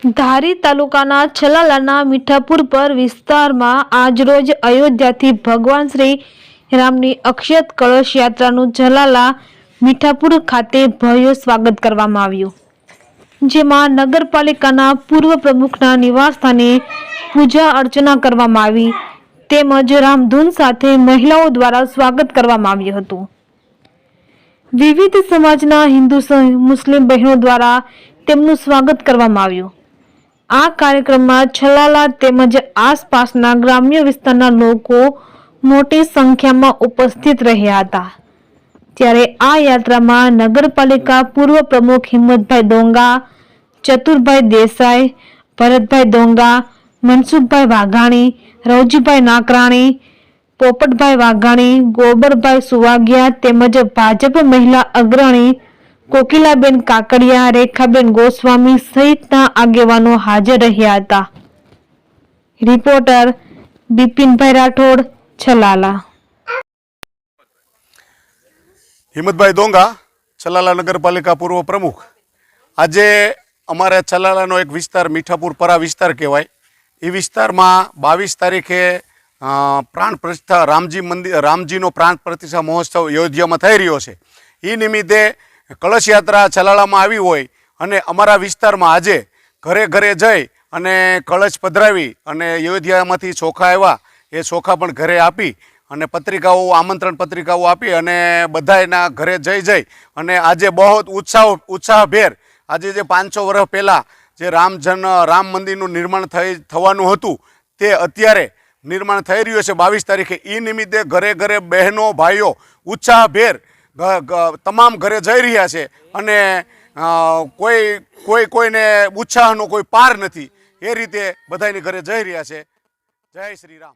ધારી તાલુકાના છલાલાના મીઠાપુર પર વિસ્તારમાં આજરોજ અયોધ્યાથી ભગવાન શ્રી રામની અક્ષત કળશ યાત્રાનું છલાલા મીઠાપુર ખાતે ભવ્ય સ્વાગત કરવામાં આવ્યું, જેમાં નગરપાલિકાના પૂર્વ પ્રમુખના નિવાસસ્થાને પૂજા અર્ચના કરવામાં આવી તેમજ રામધૂન સાથે મહિલાઓ દ્વારા સ્વાગત કરવામાં આવ્યું હતું। વિવિધ સમાજના હિન્દુ મુસ્લિમ બહેનો દ્વારા તેમનું સ્વાગત કરવામાં આવ્યું। આ કાર્યક્રમમાં છલાલા તેમજ આસપાસના ગ્રામ્ય વિસ્તારના લોકો મોટી સંખ્યામાં ઉપસ્થિત રહ્યા હતા। ત્યારે આ યાત્રામાં નગરપાલિકા પૂર્વ પ્રમુખ હિંમતભાઈ ડોંગા, ચતુરભાઈ દેસાઈ, ભરતભાઈ ડોંગા, મનસુખભાઈ વાઘાણી, રવજીભાઈ નાકરાણી, પોપટભાઈ વાઘાણી, ગોબરભાઈ સુવાગિયા તેમજ ભાજપ મહિલા અગ્રણી કોકિલાબેન કાકડિયા, રેખાબેન ગોસ્વામી સહિતના આગેવાનો હાજર રહ્યા હતા। રિપોર્ટર બિપિનભાઈ રાઠોડ, છલાલા। હિંમતભાઈ ડોંગા, છલાલા નગરપાલિકા પૂર્વ પ્રમુખ। આજે અમારે છલાલાનો એક વિસ્તાર મીઠાપુર પરા વિસ્તાર કહેવાય, એ વિસ્તારમાં 22 તારીખે પ્રાણ પ્રતિષ્ઠા રામજીનો પ્રાણ પ્રતિષ્ઠા મહોત્સવ અયોધ્યામાં થઈ રહ્યો છે। એ નિમિત્તે કળશ યાત્રા છલાલામાં આવી હોય અને અમારા વિસ્તારમાં આજે ઘરે ઘરે જઈ અને કળશ પધરાવી અને અયોધ્યામાંથી ચોખા આવ્યા એ ચોખા પણ ઘરે આપી અને પત્રિકાઓ આમંત્રણ પત્રિકાઓ આપી અને બધાના ઘરે જઈ અને આજે બહુ ઉત્સાહભેર આજે જે 500 વર્ષ પહેલાં જે રામ મંદિરનું નિર્માણ થવાનું હતું તે અત્યારે નિર્માણ થઈ રહ્યું છે 22 તારીખે। એ નિમિત્તે ઘરે ઘરે બહેનો ભાઈઓ ઉત્સાહભેર તમામ ઘરે જઈ રહ્યા છે અને કોઈને ઉત્સાહનો કોઈ પાર નથી, એ રીતે બધાની ઘરે જઈ રહ્યા છે। જય શ્રી રામ।